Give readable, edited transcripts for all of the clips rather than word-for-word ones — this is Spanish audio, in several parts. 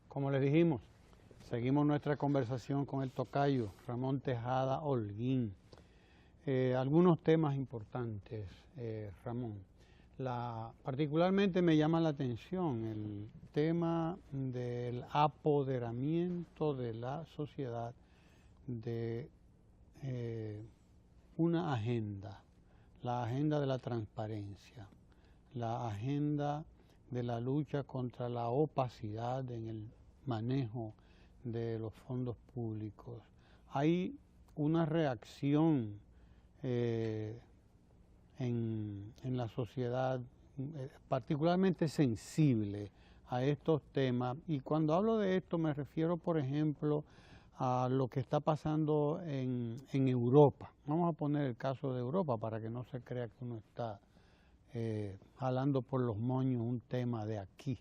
Como les dijimos, seguimos nuestra conversación con el tocayo Ramón Tejada Holguín. Algunos temas importantes, Ramón. Particularmente me llama la atención el tema del apoderamiento de la sociedad de una agenda, la agenda de la transparencia, la agenda de la lucha contra la opacidad en el manejo de los fondos públicos. Hay una reacción en la sociedad particularmente sensible a estos temas, y cuando hablo de esto me refiero, por ejemplo, a lo que está pasando en Europa. Vamos a poner el caso de Europa para que no se crea que uno está jalando por los moños un tema de aquí.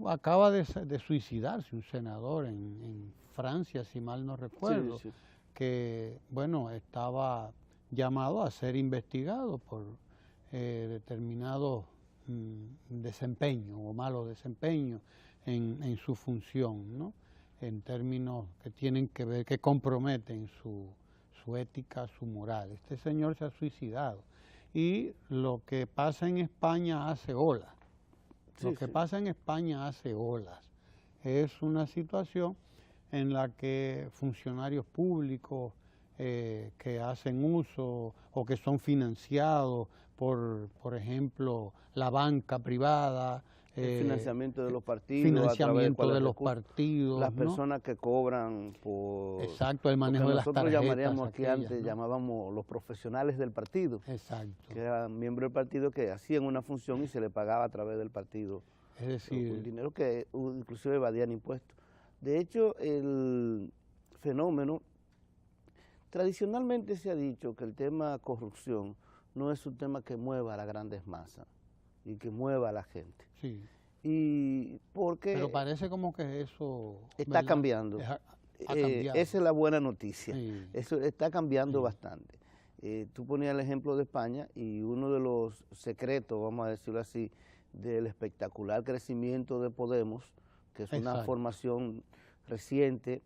Acaba de suicidarse un senador en Francia, si mal no recuerdo, sí. Que, bueno, estaba llamado a ser investigado por determinados desempeños o malos desempeños en su función, ¿no? En términos que tienen que ver, que comprometen su ética, su moral. Este señor se ha suicidado. Y lo que pasa en España hace olas. Lo que pasa en España hace olas. Es una situación en la que funcionarios públicos que hacen uso o que son financiados por ejemplo, la banca privada, el financiamiento de los partidos, financiamiento de los partidos, las personas que cobran por... Exacto, el manejo de las tarjetas. Nosotros llamaríamos aquí antes, llamábamos los profesionales del partido. Exacto. Que eran miembros del partido que hacían una función y se le pagaba a través del partido. Es decir, un dinero que inclusive evadían impuestos. De hecho, el fenómeno, tradicionalmente se ha dicho que el tema corrupción no es un tema que mueva a las grandes masas y que mueva a la gente. Sí. Y porque pero parece como que eso está cambiando. Ha cambiado. Esa es la buena noticia. Sí. Eso está cambiando bastante. Tú ponías el ejemplo de España y uno de los secretos, vamos a decirlo así, del espectacular crecimiento de Podemos, que es una formación reciente,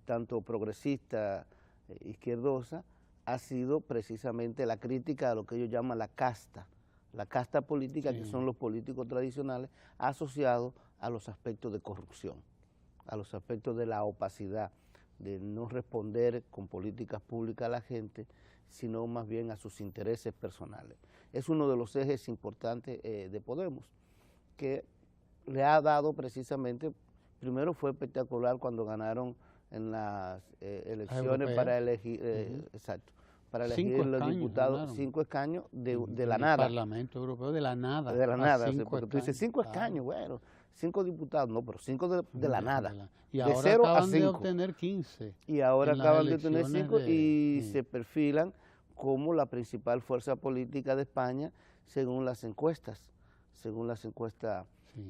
tanto progresista, izquierdosa, ha sido precisamente la crítica a lo que ellos llaman la casta política, que son los políticos tradicionales asociados a los aspectos de corrupción, a los aspectos de la opacidad, de no responder con políticas públicas a la gente, sino más bien a sus intereses personales. Es uno de los ejes importantes de Podemos, que le ha dado precisamente, primero fue espectacular cuando ganaron en las elecciones para elegir, para elegir los diputados, 5 escaños de la nada. El Parlamento Europeo de la nada. De la nada, porque tú dices 5 escaños, bueno, 5 diputados, no, pero 5 de la nada. Y ahora de 0 acaban a 5. de obtener 15. Y ahora acaban de obtener 5 y se perfilan como la principal fuerza política de España según las encuestas.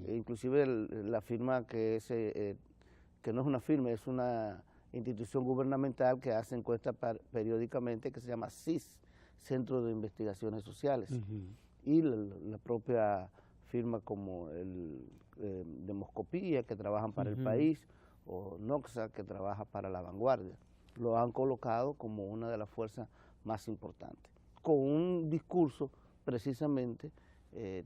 Inclusive la firma que no es una firma, es una institución gubernamental que hace encuestas periódicamente, que se llama CIS, Centro de Investigaciones Sociales. Y la propia firma como Demoscopía, que trabajan para El País, o Noxa, que trabaja para La Vanguardia, lo han colocado como una de las fuerzas más importantes, con un discurso precisamente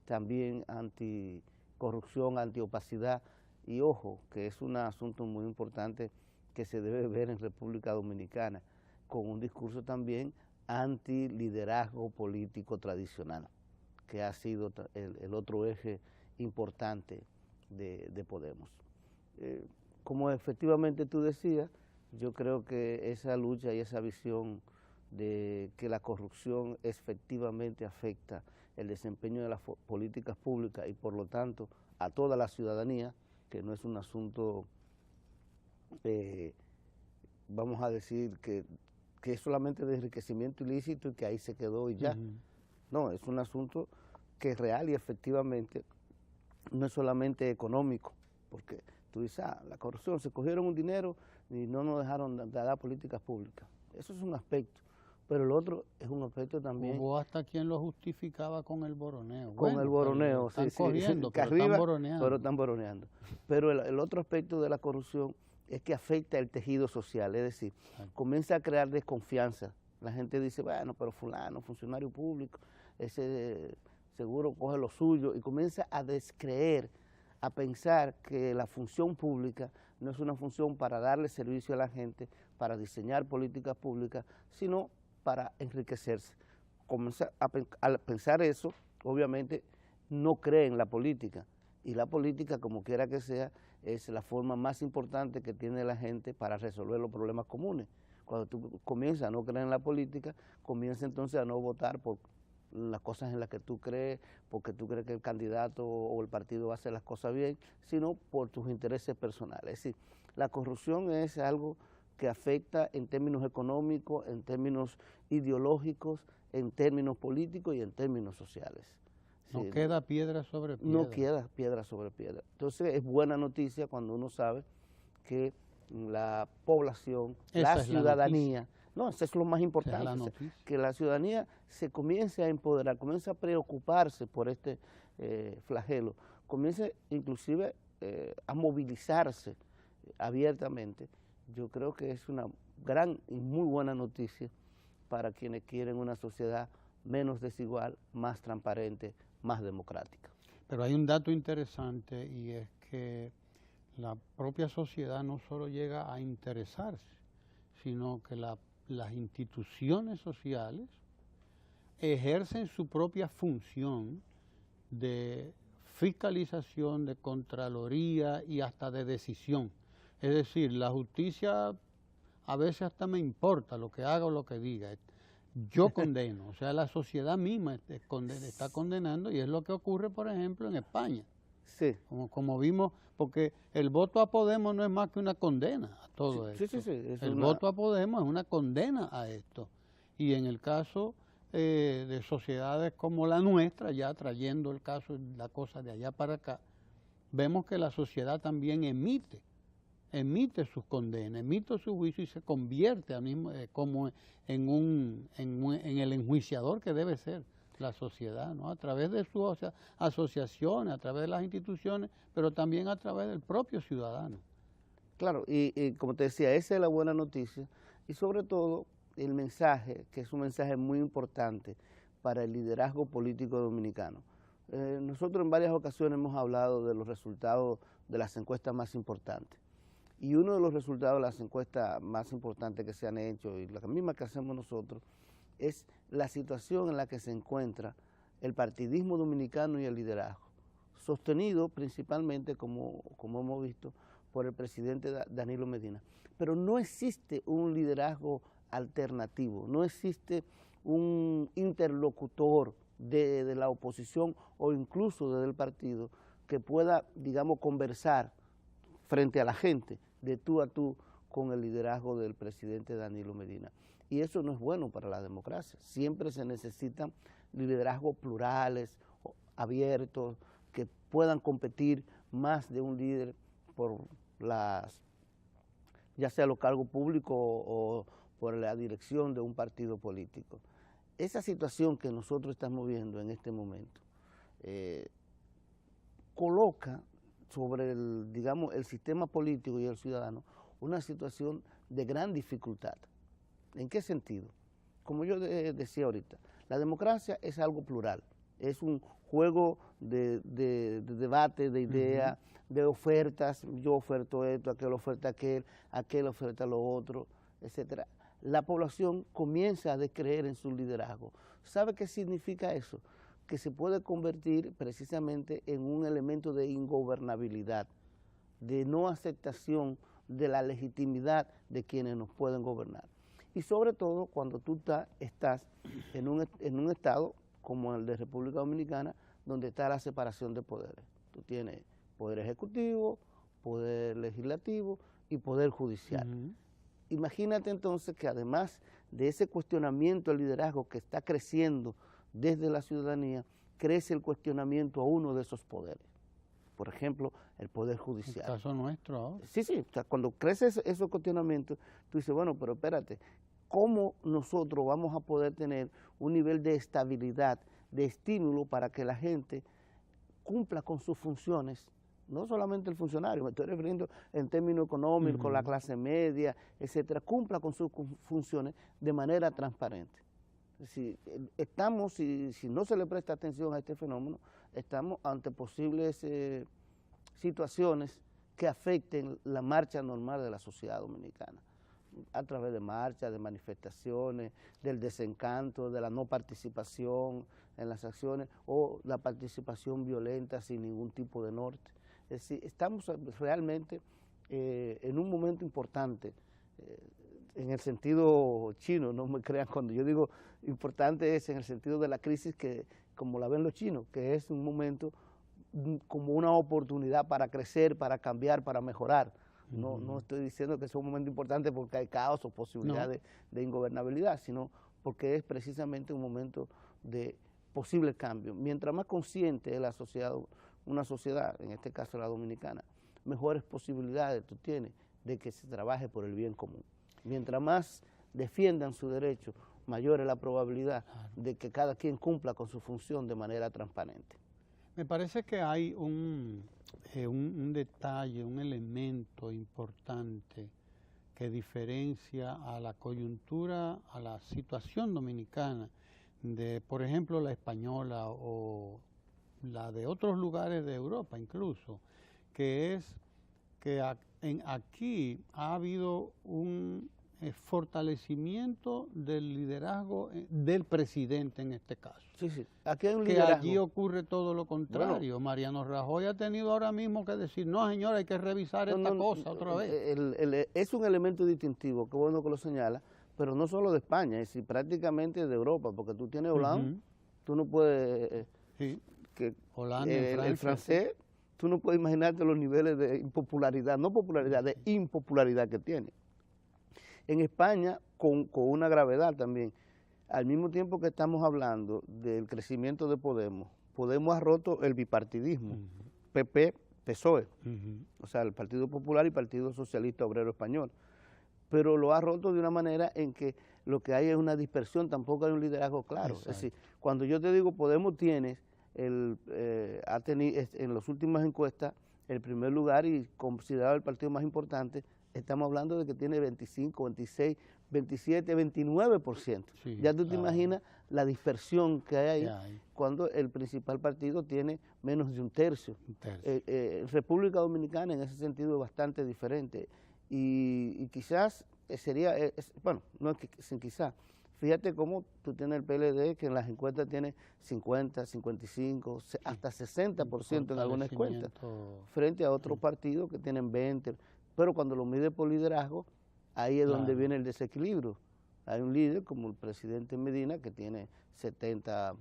también anticorrupción, antiopacidad, y ojo, que es un asunto muy importante que se debe ver en República Dominicana, con un discurso también anti-liderazgo político tradicional, que ha sido el otro eje importante de Podemos. Como efectivamente tú decías, yo creo que esa lucha y esa visión de que la corrupción efectivamente afecta el desempeño de las políticas públicas y por lo tanto a toda la ciudadanía, que no es un asunto, vamos a decir, que es solamente de enriquecimiento ilícito y que ahí se quedó y ya. No, es un asunto que es real y efectivamente no es solamente económico, porque tú dices, la corrupción, se cogieron un dinero y no nos dejaron dar políticas públicas. Eso es un aspecto, pero el otro es un aspecto también. Hubo hasta quien lo justificaba con el boroneo. Con el boroneo, están corriendo, que pero arriba, están boroneando. Pero están boroneando. Pero el otro aspecto de la corrupción es que afecta el tejido social, es decir, comienza a crear desconfianza. La gente dice, bueno, pero fulano, funcionario público, ese seguro coge lo suyo, y comienza a descreer, a pensar que la función pública no es una función para darle servicio a la gente, para diseñar políticas públicas, sino para enriquecerse. Comienza a pensar eso, obviamente no cree en la política, y la política, como quiera que sea, es la forma más importante que tiene la gente para resolver los problemas comunes. Cuando tú comienzas a no creer en la política, comienzas entonces a no votar por las cosas en las que tú crees, porque tú crees que el candidato o el partido va a hacer las cosas bien, sino por tus intereses personales. Es decir, la corrupción es algo que afecta en términos económicos, en términos ideológicos, en términos políticos y en términos sociales. No queda piedra sobre piedra. No queda piedra sobre piedra. Entonces es buena noticia cuando uno sabe que la población, la ciudadanía, no, eso es lo más importante, que la ciudadanía se comience a empoderar, comience a preocuparse por este flagelo, comience inclusive a movilizarse abiertamente. Yo creo que es una gran y muy buena noticia para quienes quieren una sociedad menos desigual, más transparente, más democrática. Pero hay un dato interesante, y es que la propia sociedad no solo llega a interesarse, sino que las instituciones sociales ejercen su propia función de fiscalización, de contraloría y hasta de decisión. Es decir, la justicia a veces hasta me importa lo que haga o lo que diga. Yo condeno, o sea, la sociedad misma está condenando, y es lo que ocurre, por ejemplo, en España. Sí. Como vimos, porque el voto a Podemos no es más que una condena a todo esto. Sí. El voto a Podemos es una condena a esto. Y en el caso de sociedades como la nuestra, ya trayendo el caso, la cosa de allá para acá, vemos que la sociedad también emite sus condenas, emite su juicio y se convierte como en el enjuiciador que debe ser la sociedad, ¿no? A través de sus asociaciones, a través de las instituciones, pero también a través del propio ciudadano. Claro, y como te decía, esa es la buena noticia, y sobre todo el mensaje, que es un mensaje muy importante para el liderazgo político dominicano. Nosotros en varias ocasiones hemos hablado de los resultados de las encuestas más importantes. Y uno de los resultados de las encuestas más importantes que se han hecho, y la misma que hacemos nosotros, es la situación en la que se encuentra el partidismo dominicano y el liderazgo, sostenido principalmente, como hemos visto, por el presidente Danilo Medina. Pero no existe un liderazgo alternativo, no existe un interlocutor de la oposición o incluso desde el partido que pueda, digamos, conversar frente a la gente, de tú a tú, con el liderazgo del presidente Danilo Medina. Y eso no es bueno para la democracia. Siempre se necesitan liderazgos plurales, abiertos, que puedan competir más de un líder por ya sea los cargos públicos o por la dirección de un partido político. Esa situación que nosotros estamos viendo en este momento coloca sobre el sistema político y el ciudadano una situación de gran dificultad. ¿En qué sentido? Como yo decía ahorita, la democracia es algo plural, es un juego de debate, de ideas, de ofertas. Yo oferto esto, aquel oferta aquel oferta lo otro, etcétera. La población comienza a descreer en su liderazgo. ¿Sabe qué significa eso? Que se puede convertir precisamente en un elemento de ingobernabilidad, de no aceptación de la legitimidad de quienes nos pueden gobernar. Y sobre todo cuando tú estás en un estado como el de República Dominicana, donde está la separación de poderes. Tú tienes poder ejecutivo, poder legislativo y poder judicial. Imagínate entonces que además de ese cuestionamiento al liderazgo que está creciendo desde la ciudadanía, crece el cuestionamiento a uno de esos poderes. Por ejemplo, el Poder Judicial. El caso nuestro ahora. Sí, o sea, cuando crece esos cuestionamientos, tú dices, bueno, pero espérate, cómo nosotros vamos a poder tener un nivel de estabilidad, de estímulo para que la gente cumpla con sus funciones, no solamente el funcionario, me estoy refiriendo en términos económicos, con la clase media, etcétera, cumpla con sus funciones de manera transparente. Si no se le presta atención a este fenómeno, estamos ante posibles situaciones que afecten la marcha normal de la sociedad dominicana, a través de marchas, de manifestaciones, del desencanto, de la no participación en las acciones o la participación violenta sin ningún tipo de norte. Es decir, estamos realmente en un momento importante, en el sentido chino, no me crean cuando yo digo importante es en el sentido de la crisis que, como la ven los chinos, que es un momento como una oportunidad para crecer, para cambiar, para mejorar. No estoy diciendo que es un momento importante porque hay caos o posibilidad de ingobernabilidad, sino porque es precisamente un momento de posible cambio. Mientras más consciente es la sociedad, una sociedad, en este caso la dominicana, mejores posibilidades tú tienes de que se trabaje por el bien común. Mientras más defiendan su derecho, mayor es la probabilidad de que cada quien cumpla con su función de manera transparente. Me parece que hay un detalle, un elemento importante que diferencia a la coyuntura, a la situación dominicana de, por ejemplo, la española o la de otros lugares de Europa incluso, que es que aquí ha habido un fortalecimiento del liderazgo del presidente en este caso. Sí, sí. Aquí hay un liderazgo. Que allí ocurre todo lo contrario. Bueno, Mariano Rajoy ha tenido ahora mismo que decir, no señora, hay que revisar esta cosa otra vez. Es un elemento distintivo, qué bueno que lo señala, pero no solo de España, es decir, prácticamente de Europa, porque tú tienes Hollande, tú no puedes... el francés, tú no puedes imaginarte los niveles de impopularidad, no popularidad, de impopularidad que tiene. En España, con una gravedad también, al mismo tiempo que estamos hablando del crecimiento de Podemos, Podemos ha roto el bipartidismo, PP, PSOE, o sea, el Partido Popular y Partido Socialista Obrero Español, pero lo ha roto de una manera en que lo que hay es una dispersión, tampoco hay un liderazgo claro. Exacto. Es decir, cuando yo te digo Podemos ha tenido en las últimas encuestas el primer lugar y considerado el partido más importante, estamos hablando de que tiene 25, 26, 27, 29%. Sí, ya tú te imaginas la dispersión que hay ahí cuando el principal partido tiene menos de un tercio. República Dominicana en ese sentido es bastante diferente y quizás sería, bueno, no es que sin quizás, fíjate cómo tú tienes el PLD que en las encuestas tiene 50, 55, hasta 60% en algunas encuestas, frente a otros partidos que tienen 20%. Pero cuando lo mide por liderazgo, ahí es donde viene el desequilibrio. Hay un líder como el presidente Medina que tiene 70,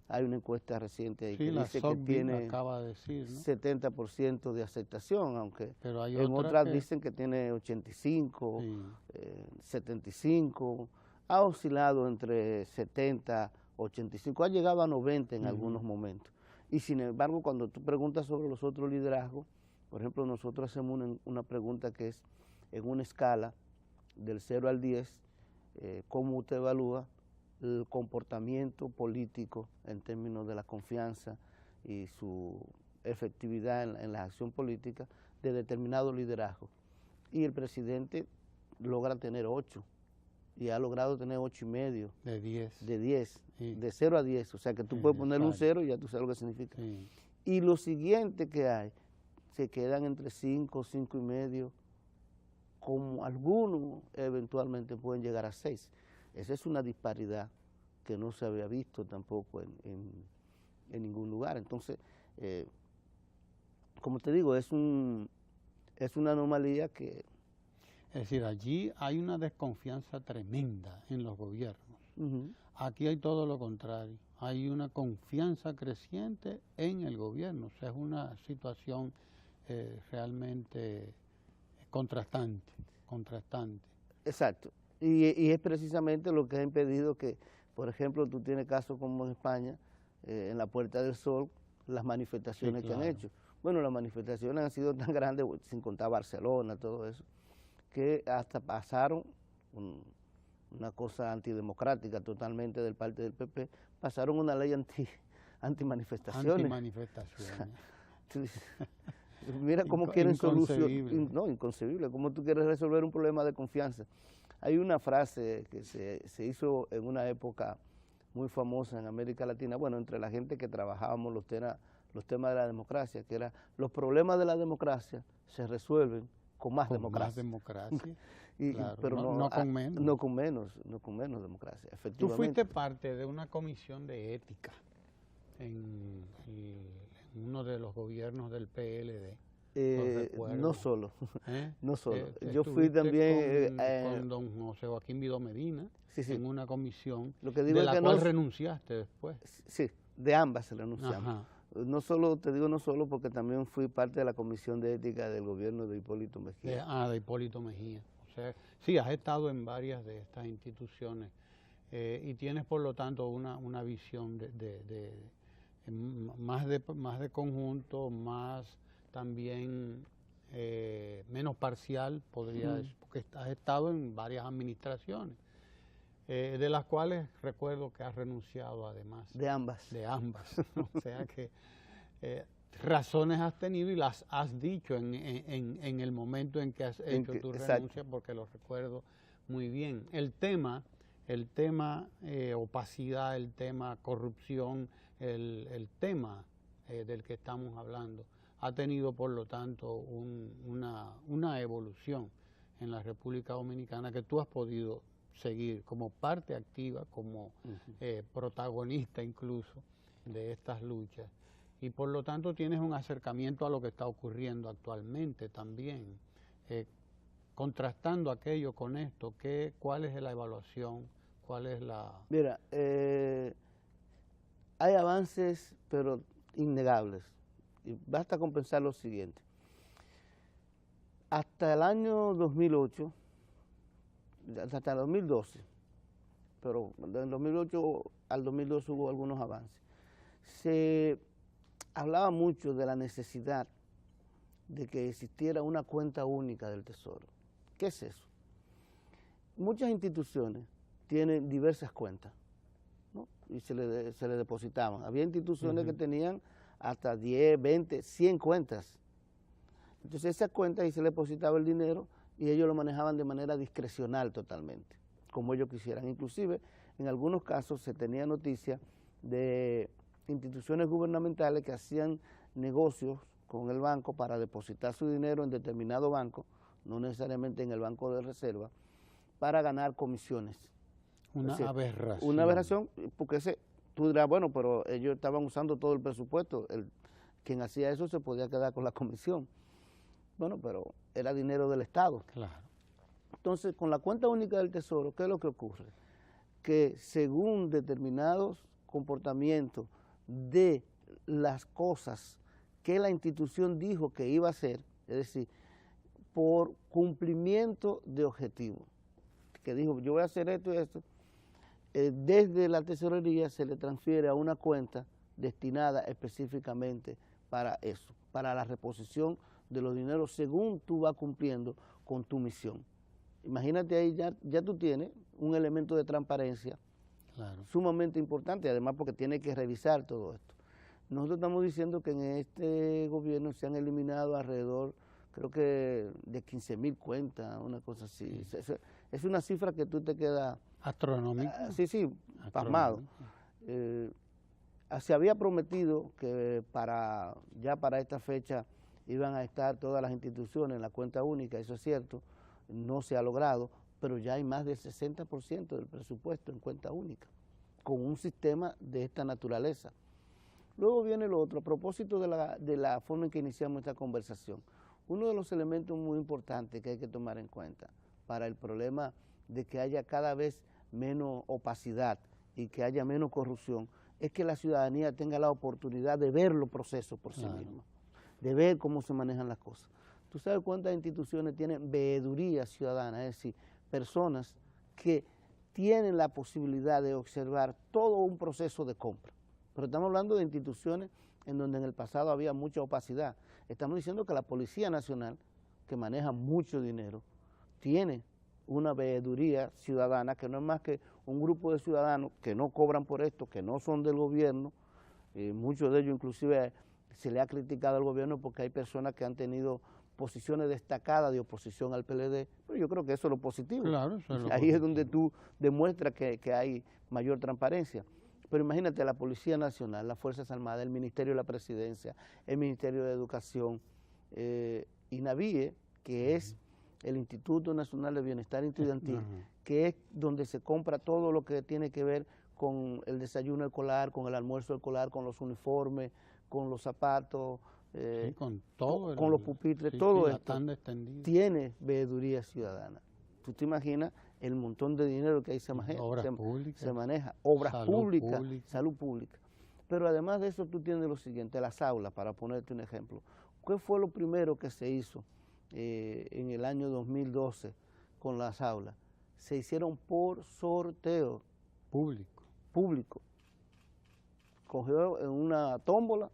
hay una encuesta reciente ahí que dice que tiene 70% de aceptación, aunque en otras dicen que tiene 85, 75, ha oscilado entre 70, 85, ha llegado a 90 en algunos momentos. Y sin embargo, cuando tú preguntas sobre los otros liderazgos, por ejemplo, nosotros hacemos una pregunta que es en una escala del 0 al 10, ¿cómo usted evalúa el comportamiento político en términos de la confianza y su efectividad en la acción política de determinado liderazgo? Y el presidente logra tener 8 y ha logrado tener 8,5 de 10. De 10, sí. De 0 a 10, o sea que tú puedes ponerle un 0 y ya tú sabes lo que significa. Sí. Y lo siguiente que hay, se quedan entre 5, 5,5, como algunos eventualmente pueden llegar a 6. Esa es una disparidad que no se había visto tampoco en ningún lugar. Entonces, como te digo, es una anomalía que... Es decir, allí hay una desconfianza tremenda en los gobiernos. Aquí hay todo lo contrario. Hay una confianza creciente en el gobierno. O sea, es una situación realmente contrastante. Exacto. Y es precisamente lo que ha impedido que, por ejemplo, tú tienes casos como en España, en la Puerta del Sol, las manifestaciones que han hecho. Bueno, las manifestaciones han sido tan grandes, sin contar Barcelona, todo eso, que hasta pasaron, una cosa antidemocrática totalmente del parte del PP, pasaron una ley anti-manifestaciones. Anti-manifestaciones. Mira cómo quieren solucionar, no, inconcebible, cómo tú quieres resolver un problema de confianza. Hay una frase que se hizo en una época muy famosa en América Latina, bueno, entre la gente que trabajábamos los temas de la democracia, que era, los problemas de la democracia se resuelven con más democracia. Más democracia. Claro, pero no con menos. No con menos democracia, efectivamente. Tú fuiste parte de una comisión de ética en uno de los gobiernos del PLD. No solo, no solo. Yo fui también con don José Joaquín Vidó Medina, sí, en una comisión de la cual renunciaste después. Sí, de ambas renunciamos. Ajá. No solo, te digo no solo porque también fui parte de la comisión de ética del gobierno de Hipólito Mejía. De Hipólito Mejía. O sea, sí, has estado en varias de estas instituciones y tienes por lo tanto una visión más de conjunto, más también menos parcial, podría decir, porque has estado en varias administraciones, de las cuales recuerdo que has renunciado además. De ambas. De ambas. O sea que razones has tenido y las has dicho en el momento en que has hecho tu renuncia, porque lo recuerdo muy bien. El tema opacidad, el tema corrupción, el tema del que estamos hablando, ha tenido por lo tanto una evolución en la República Dominicana que tú has podido seguir como parte activa, como protagonista incluso de estas luchas, y por lo tanto tienes un acercamiento a lo que está ocurriendo actualmente también, contrastando aquello con esto. ¿Cuál es la evaluación? ¿Cuál es la...? Mira, hay avances pero innegables. Y basta con pensar lo siguiente. Hasta el año 2008, hasta el 2012, pero del 2008 al 2012 hubo algunos avances, se hablaba mucho de la necesidad de que existiera una cuenta única del Tesoro. ¿Qué es eso? Muchas instituciones tienen diversas cuentas, ¿no? Y se le depositaban. Había instituciones que tenían hasta 10, 20, 100 cuentas. Entonces esas cuentas y se le depositaba el dinero y ellos lo manejaban de manera discrecional totalmente, como ellos quisieran. Inclusive, en algunos casos se tenía noticia de instituciones gubernamentales que hacían negocios con el banco para depositar su dinero en determinado banco, no necesariamente en el banco de reserva, para ganar comisiones. Una aberración. Una aberración, porque tú dirás, bueno, pero ellos estaban usando todo el presupuesto, quien hacía eso se podía quedar con la comisión. Bueno, pero era dinero del Estado. Claro. Entonces, con la cuenta única del Tesoro, ¿qué es lo que ocurre? Que según determinados comportamientos de las cosas que la institución dijo que iba a hacer, es decir, por cumplimiento de objetivos, que dijo, yo voy a hacer esto y esto, desde la tesorería se le transfiere a una cuenta destinada específicamente para eso, para la reposición de los dineros según tú vas cumpliendo con tu misión. Imagínate ahí, ya tú tienes un elemento de transparencia sumamente importante, además porque tiene que revisar todo esto. Nosotros estamos diciendo que en este gobierno se han eliminado alrededor, creo que de 15,000 cuentas, una cosa así. Es una cifra que tú te quedas... Astronómica. Sí, pasmado. Se había prometido que ya para esta fecha iban a estar todas las instituciones en la cuenta única, eso es cierto, no se ha logrado, pero ya hay más del 60% del presupuesto en cuenta única, con un sistema de esta naturaleza. Luego viene lo otro, a propósito de la forma en que iniciamos esta conversación. Uno de los elementos muy importantes que hay que tomar en cuenta para el problema de que haya cada vez menos opacidad y que haya menos corrupción es que la ciudadanía tenga la oportunidad de ver los procesos por sí misma, de ver cómo se manejan las cosas. ¿Tú sabes cuántas instituciones tienen veeduría ciudadana? Es decir, personas que tienen la posibilidad de observar todo un proceso de compra. Pero estamos hablando de instituciones en donde en el pasado había mucha opacidad. Estamos diciendo que la Policía Nacional, que maneja mucho dinero, tiene una veeduría ciudadana, que no es más que un grupo de ciudadanos que no cobran por esto, que no son del gobierno. Muchos de ellos inclusive se le ha criticado al gobierno porque hay personas que han tenido posiciones destacadas de oposición al PLD, pero yo creo que eso es lo positivo. Claro, eso es lo Ahí positivo. es donde tú demuestras que hay mayor transparencia. Pero imagínate, la Policía Nacional, las Fuerzas Armadas, el Ministerio de la Presidencia, el Ministerio de Educación, INAVIE, que es el Instituto Nacional de Bienestar Estudiantil, que es donde se compra todo lo que tiene que ver con el desayuno escolar, con el almuerzo escolar, con los uniformes, con los zapatos, sí, con todo con los pupitres, sí, todo sí, esto tiene veeduría ciudadana. Tú te imaginas el montón de dinero que ahí se maneja, obras públicas, se maneja, obras públicas, salud pública. Pero además de eso tú tienes lo siguiente, las aulas, para ponerte un ejemplo. ¿Qué fue lo primero que se hizo en el año 2012 con las aulas? Se hicieron por sorteo público. Cogió en una tómbola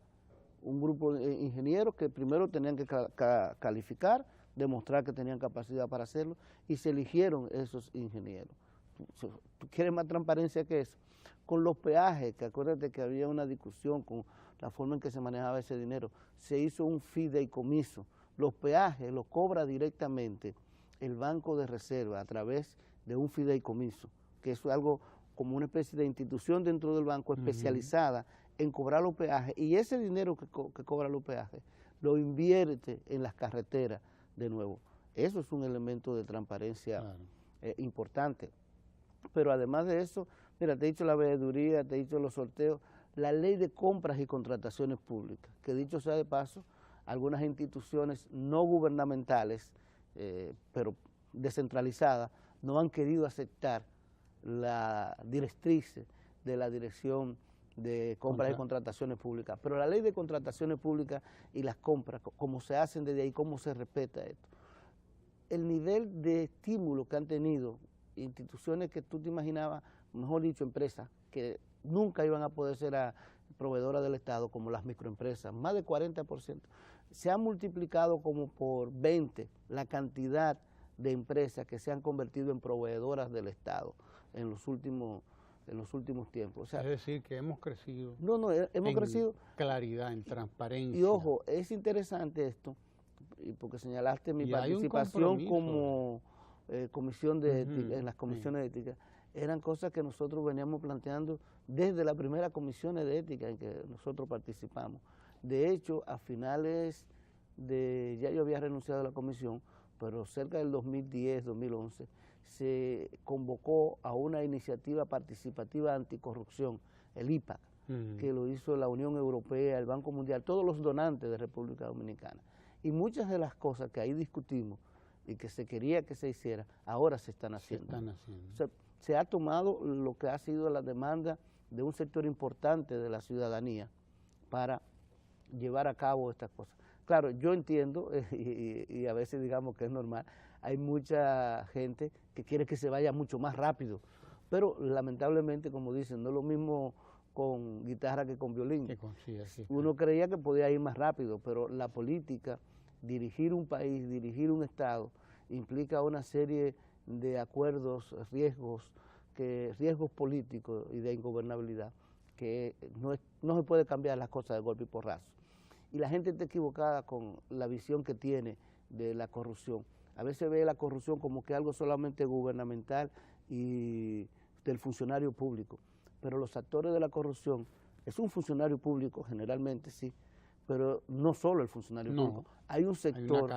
un grupo de ingenieros que primero tenían que calificar, demostrar que tenían capacidad para hacerlo, y se eligieron esos ingenieros. ¿Tú quieres más transparencia que eso? Con los peajes, que acuérdate que había una discusión con la forma en que se manejaba ese dinero, se hizo un fideicomiso. Los peajes los cobra directamente el Banco de Reserva a través de un fideicomiso, que es algo como una especie de institución dentro del banco especializada en cobrar los peajes, y ese dinero que cobra los peajes lo invierte en las carreteras de nuevo. Eso es un elemento de transparencia importante. Pero además de eso, mira, te he dicho la veeduría, te he dicho los sorteos, la ley de compras y contrataciones públicas, que dicho sea de paso, algunas instituciones no gubernamentales, pero descentralizadas, no han querido aceptar la directriz de la Dirección de Compras y Contrataciones Públicas. Pero la ley de contrataciones públicas y las compras, cómo se hacen desde ahí, cómo se respeta esto. El nivel de estímulo que han tenido instituciones que tú te imaginabas, mejor dicho, empresas, que nunca iban a poder ser proveedoras del Estado, como las microempresas, más de 40%. Se ha multiplicado como por 20 la cantidad de empresas que se han convertido en proveedoras del Estado en los últimos tiempos. O sea, es decir, que hemos crecido. Hemos crecido. Claridad, en transparencia. Y ojo, es interesante esto, porque señalaste mi participación como comisión de ética, en las comisiones de ética. Eran cosas que nosotros veníamos planteando desde la primera comisión de ética en que nosotros participamos. De hecho, a finales ya yo había renunciado a la comisión, pero cerca del 2010, 2011, se convocó a una iniciativa participativa anticorrupción, el IPAC, que lo hizo la Unión Europea, el Banco Mundial, todos los donantes de República Dominicana. Y muchas de las cosas que ahí discutimos y que se quería que se hiciera, ahora se están haciendo. O sea, se ha tomado lo que ha sido la demanda de un sector importante de la ciudadanía para llevar a cabo estas cosas. Claro, yo entiendo, y a veces digamos que es normal, hay mucha gente que quiere que se vaya mucho más rápido, pero lamentablemente, como dicen, no es lo mismo con guitarra que con violín. Uno creía que podía ir más rápido, pero la política, dirigir un país, dirigir un Estado, implica una serie de acuerdos, riesgos políticos y de ingobernabilidad, que no se puede cambiar las cosas de golpe y porrazo. Y la gente está equivocada con la visión que tiene de la corrupción. A veces ve la corrupción como que algo solamente gubernamental y del funcionario público. Pero los actores de la corrupción, es un funcionario público generalmente, sí, pero no solo el funcionario público. Hay un sector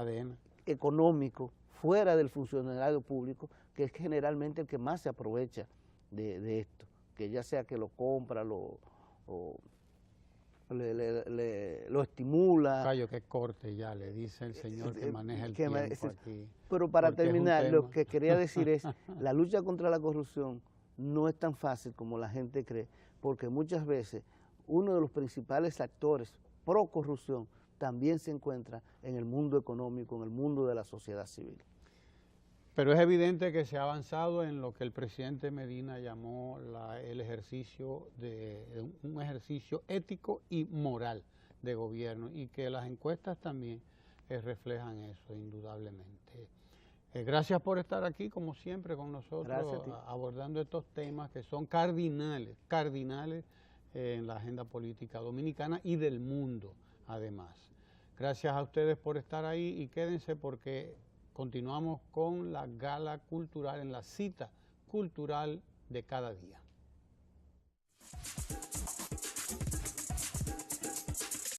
económico fuera del funcionario público que es generalmente el que más se aprovecha de esto, que ya sea que lo compra, lo estimula. Callo, que corte ya, le dice el señor que maneja el tiempo aquí. Pero para terminar, lo que quería decir es, la lucha contra la corrupción no es tan fácil como la gente cree, porque muchas veces uno de los principales actores pro corrupción también se encuentra en el mundo económico, en el mundo de la sociedad civil. Pero es evidente que se ha avanzado en lo que el presidente Medina llamó el ejercicio un ejercicio ético y moral de gobierno, y que las encuestas también reflejan eso, indudablemente. Gracias por estar aquí, como siempre, con nosotros, abordando estos temas que son cardinales en la agenda política dominicana y del mundo, además. Gracias a ustedes por estar ahí y quédense porque continuamos con la gala cultural, en la cita cultural de cada día.